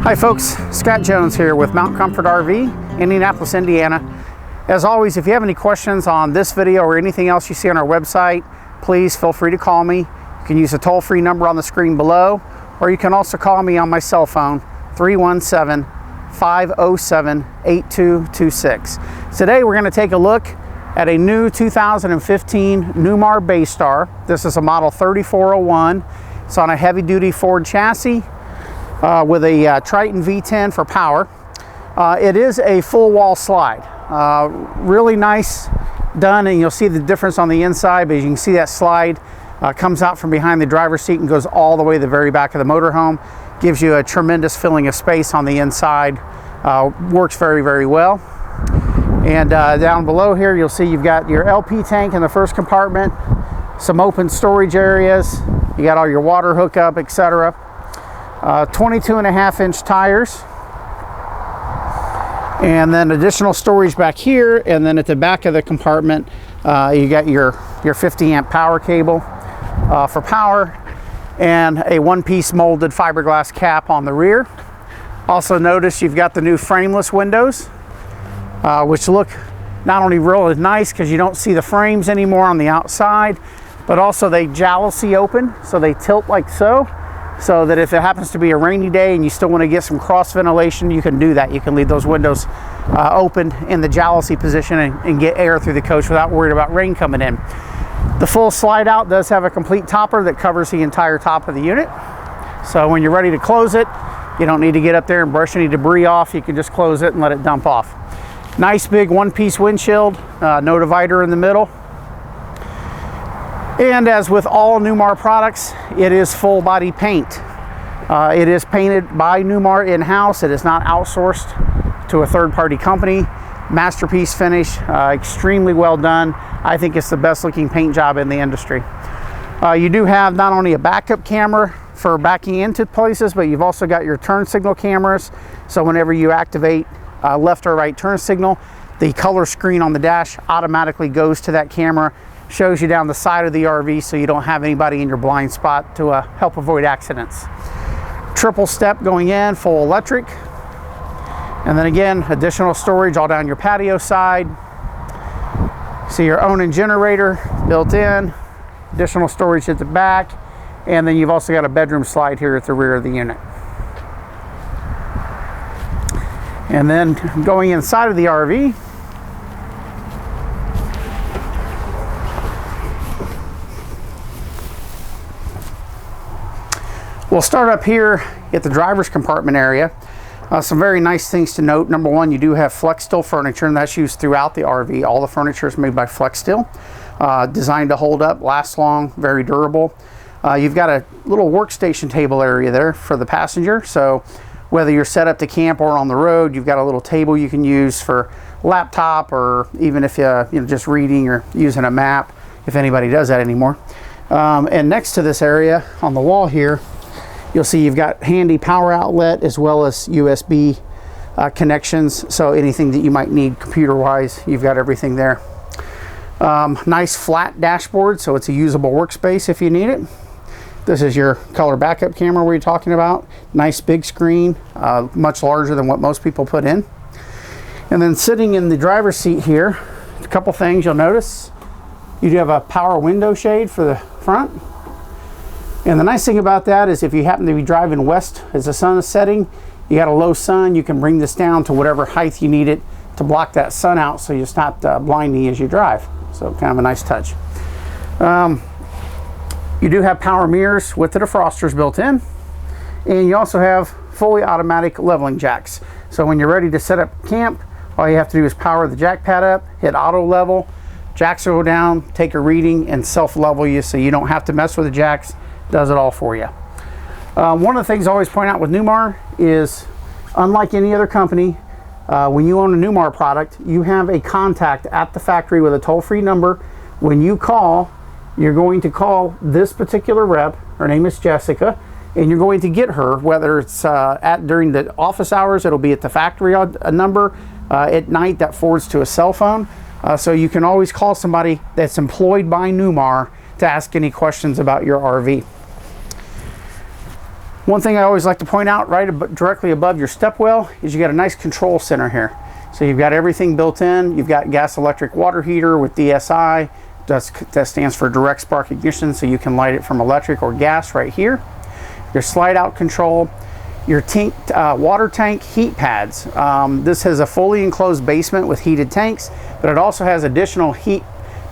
Hi folks, Scott Jones here with Mount Comfort RV, Indianapolis, Indiana. As always, if you have any questions on this video or anything else you see on our website, please feel free to call me. You can use the toll-free number on the screen below, or you can also call me on my cell phone, 317-507-8226. Today we're going to take a look at a new 2015 Newmar Baystar. This is a model 3401. It's on a heavy-duty Ford chassis with a Triton V10 for power. It is a full wall slide. Really nice done, and you'll see the difference on the inside, but you can see that slide comes out from behind the driver's seat and goes all the way to the very back of the motorhome. Gives you a tremendous filling of space on the inside. Works very, very well. And down below here, you'll see you've got your LP tank in the first compartment, some open storage areas. You got all your water hookup, etc. 22.5-inch tires, and then additional storage back here. And then at the back of the compartment, you got your 50-amp power cable for power, and a one-piece molded fiberglass cap on the rear. Also notice you've got the new frameless windows, which look not only really nice because you don't see the frames anymore on the outside, but also they jalousie open, so they tilt like so that if it happens to be a rainy day and you still want to get some cross ventilation, you can do that. You can leave those windows open in the jalousie position and get air through the coach without worried about rain coming in. The full slide out does have a complete topper that covers the entire top of the unit. So when you're ready to close it, you don't need to get up there and brush any debris off. You can just close it and let it dump off. Nice big one-piece windshield, no divider in the middle. And as with all Newmar products, it is full body paint. It is painted by Newmar in-house. It is not outsourced to a third-party company. Masterpiece finish, extremely well done. I think it's the best looking paint job in the industry. You do have not only a backup camera for backing into places, but you've also got your turn signal cameras. So whenever you activate left or right turn signal, the color screen on the dash automatically goes to that camera, shows you down the side of the RV so you don't have anybody in your blind spot to help avoid accidents. Triple step going in, full electric. And then again, additional storage all down your patio side. So your own generator built in, additional storage at the back, and then you've also got a bedroom slide here at the rear of the unit. And then going inside of the RV, we'll start up here at the driver's compartment area. Some very nice things to note. Number one, you do have flex steel furniture, and that's used throughout the RV. All the furniture is made by flex steel, designed to hold up, last long, very durable. You've got a little workstation table area there for the passenger. So whether you're set up to camp or on the road, you've got a little table you can use for laptop, or even if you're just reading or using a map, if anybody does that anymore. And next to this area on the wall here, you'll see you've got handy power outlet as well as USB connections. So anything that you might need computer-wise, you've got everything there. Nice flat dashboard, so it's a usable workspace if you need it. This is your color backup camera we were talking about. Nice big screen, much larger than what most people put in. And then sitting in the driver's seat here, a couple things you'll notice. You do have a power window shade for the front. And the nice thing about that is if you happen to be driving west as the sun is setting, you got a low sun, you can bring this down to whatever height you need it to block that sun out so it's not blinding you as you drive. So kind of a nice touch. You do have power mirrors with the defrosters built in, and you also have fully automatic leveling jacks. So when you're ready to set up camp, all you have to do is power the jack pad up, hit auto level, jacks will go down, take a reading, and self-level you so you don't have to mess with the jacks. Does it all for you. One of the things I always point out with Newmar is, unlike any other company, when you own a Newmar product, you have a contact at the factory with a toll-free number. When you call, you're going to call this particular rep. Her name is Jessica, and you're going to get her, whether it's during the office hours, it'll be at the factory number. At night, that forwards to a cell phone. So you can always call somebody that's employed by Newmar to ask any questions about your RV. One thing I always like to point out directly above your stepwell is you got a nice control center here. So you've got everything built in. You've got gas electric water heater with DSI. That stands for direct spark ignition, so you can light it from electric or gas right here. Your slide out control, your water tank heat pads. This has a fully enclosed basement with heated tanks, but it also has additional heat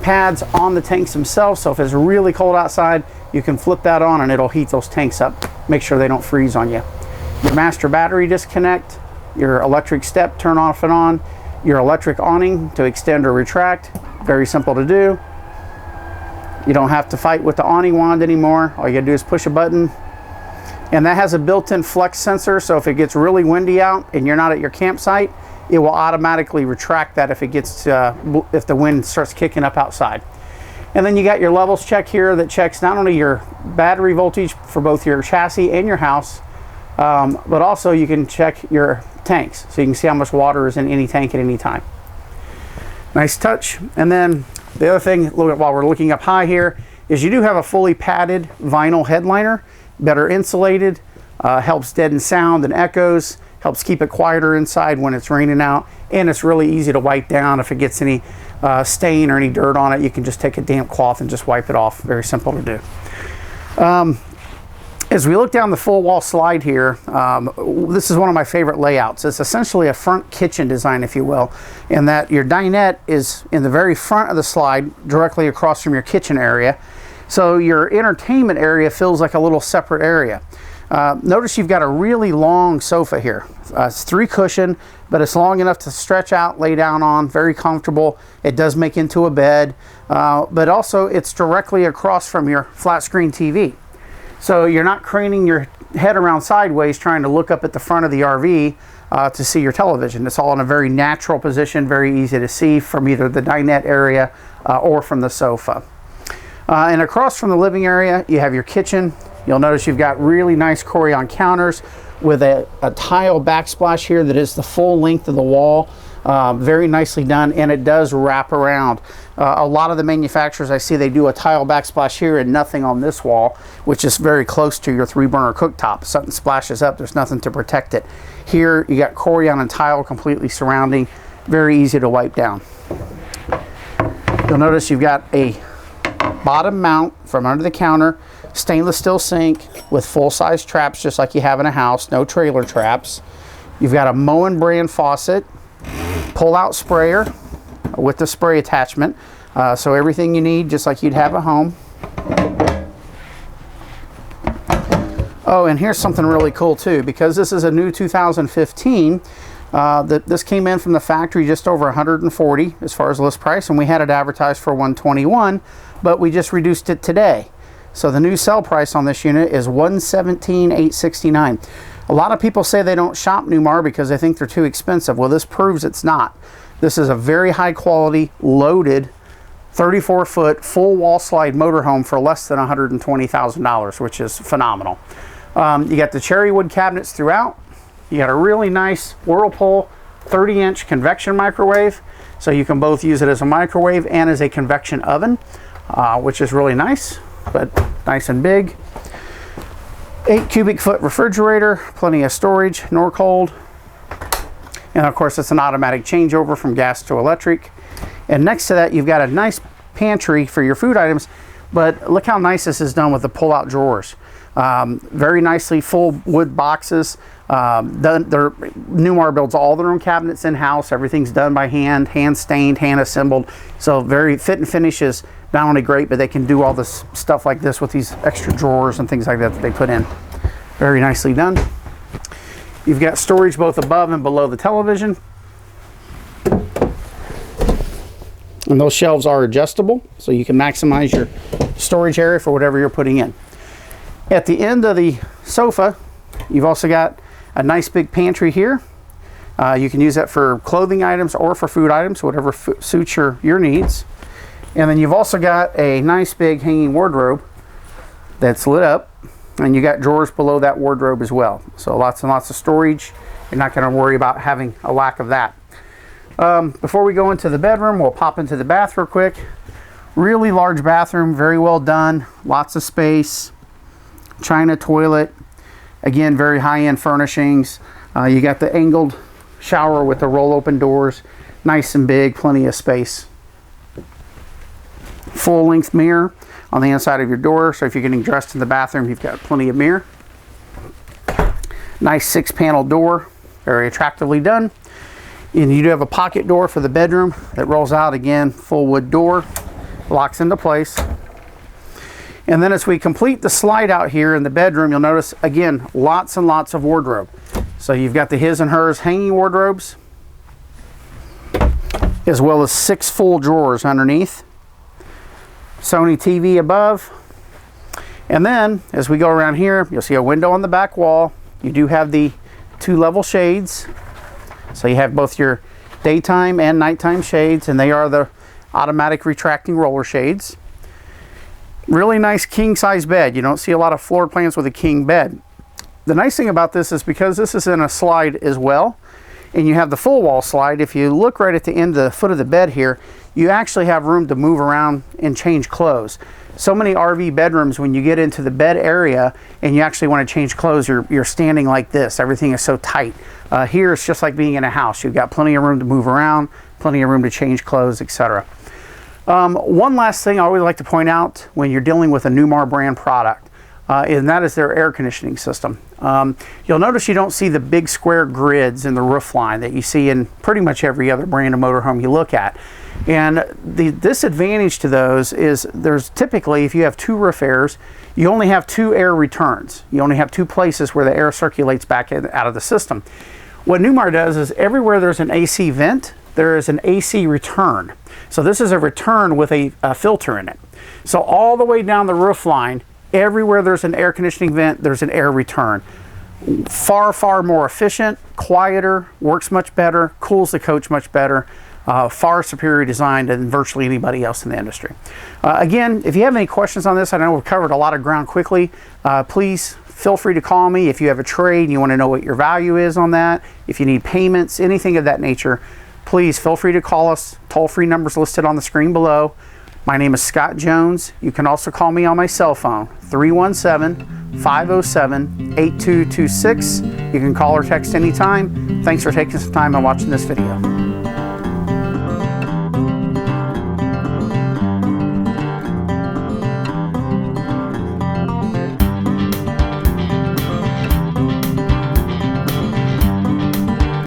pads on the tanks themselves, so if it's really cold outside, you can flip that on and it'll heat those tanks up. Make sure they don't freeze on you. Your master battery disconnect, your electric step turn off and on, your electric awning to extend or retract. Very simple to do. You don't have to fight with the awning wand anymore. All you gotta do is push a button. And that has a built-in flex sensor, so if it gets really windy out and you're not at your campsite, it will automatically retract that if if the wind starts kicking up outside. And then you got your levels check here that checks not only your battery voltage for both your chassis and your house, but also you can check your tanks, so you can see how much water is in any tank at any time. Nice touch. And then the other thing, while we're looking up high here, is you do have a fully padded vinyl headliner, better insulated, helps deaden sound and echoes, helps keep it quieter inside when it's raining out, and it's really easy to wipe down. If it gets any stain or any dirt on it, you can just take a damp cloth and just wipe it off. Very simple to do. As we look down the full wall slide here, this is one of my favorite layouts. It's essentially a front kitchen design, if you will, in that your dinette is in the very front of the slide, directly across from your kitchen area. So your entertainment area feels like a little separate area. Notice you've got a really long sofa here. It's 3 cushion, but it's long enough to stretch out, lay down on, very comfortable. It does make into a bed, but also it's directly across from your flat screen TV. So you're not craning your head around sideways trying to look up at the front of the RV to see your television. It's all in a very natural position, very easy to see from either the dinette area or from the sofa. And across from the living area, you have your kitchen. You'll notice you've got really nice Corian counters with a tile backsplash here that is the full length of the wall. Very nicely done, and it does wrap around. A lot of the manufacturers I see, they do a tile backsplash here and nothing on this wall, which is very close to your 3-burner cooktop. If something splashes up, there's nothing to protect it. Here you got Corian and tile completely surrounding, very easy to wipe down. You'll notice you've got a bottom mount from under the counter, stainless steel sink with full-size traps just like you have in a house, no trailer traps. You've got a Moen brand faucet, pull-out sprayer with the spray attachment, so everything you need just like you'd have at home. Oh, and here's something really cool too, because this is a new 2015. This came in from the factory just over $140 as far as list price, and we had it advertised for $121, but we just reduced it today. So the new sell price on this unit is $117,869. A lot of people say they don't shop Newmar because they think they're too expensive. Well, this proves it's not. This is a very high quality, loaded, 34-foot, full wall slide motorhome for less than $120,000, which is phenomenal. You got the cherry wood cabinets throughout. You got a really nice Whirlpool 30-inch convection microwave, so you can both use it as a microwave and as a convection oven, which is really nice, but nice and big. 8 cubic foot refrigerator, plenty of storage, nor cold. And of course, it's an automatic changeover from gas to electric. And next to that, you've got a nice pantry for your food items, but look how nice this is done with the pull-out drawers. Very nicely full wood boxes. Newmar builds all their own cabinets in-house. Everything's done by hand, hand-stained, hand-assembled. So very fit and finish is not only great, but they can do all this stuff like this with these extra drawers and things like that they put in. Very nicely done. You've got storage both above and below the television. And those shelves are adjustable, so you can maximize your storage area for whatever you're putting in. At the end of the sofa, you've also got a nice big pantry here. You can use that for clothing items or for food items, whatever suits your needs. And then you've also got a nice big hanging wardrobe that's lit up, and you got drawers below that wardrobe as well. So lots and lots of storage. You're not going to worry about having a lack of that. Before we go into the bedroom, we'll pop into the bath real quick. Really large bathroom, very well done, lots of space, china toilet. Again, very high-end furnishings. You got the angled shower with the roll-open doors, nice and big, plenty of space. Full-length mirror on the inside of your door, so if you're getting dressed in the bathroom, you've got plenty of mirror. Nice 6-panel door, very attractively done. And you do have a pocket door for the bedroom that rolls out. Again, full wood door, locks into place. And then as we complete the slide out here in the bedroom, you'll notice, again, lots and lots of wardrobe. So you've got the his and hers hanging wardrobes, as well as 6 full drawers underneath. Sony TV above. And then, as we go around here, you'll see a window on the back wall. You do have the 2-level shades. So you have both your daytime and nighttime shades, and they are the automatic retracting roller shades. Really nice king-size bed. You don't see a lot of floor plans with a king bed. The nice thing about this is because this is in a slide as well, and you have the full wall slide, if you look right at the end of the foot of the bed here, you actually have room to move around and change clothes. So many RV bedrooms, when you get into the bed area and you actually want to change clothes, you're standing like this. Everything is so tight. Here it's just like being in a house. You've got plenty of room to move around, plenty of room to change clothes, etc. One last thing I always like to point out when you're dealing with a Newmar brand product, and that is their air conditioning system. You'll notice you don't see the big square grids in the roof line that you see in pretty much every other brand of motorhome you look at. And the disadvantage to those is there's typically, if you have 2 roof airs, you only have 2 air returns. You only have 2 places where the air circulates back out of the system. What Newmar does is everywhere there's an AC vent, there is an AC return. So this is a return with a filter in it. So all the way down the roof line, everywhere there's an air conditioning vent, there's an air return. Far, far more efficient, quieter, works much better, cools the coach much better. Far superior design than virtually anybody else in the industry. Again, if you have any questions on this, I know we've covered a lot of ground quickly. Please feel free to call me if you have a trade and you want to know what your value is on that. If you need payments, anything of that nature, please feel free to call us. Toll-free numbers listed on the screen below. My name is Scott Jones. You can also call me on my cell phone, 317-507-8226. You can call or text anytime. Thanks for taking some time and watching this video.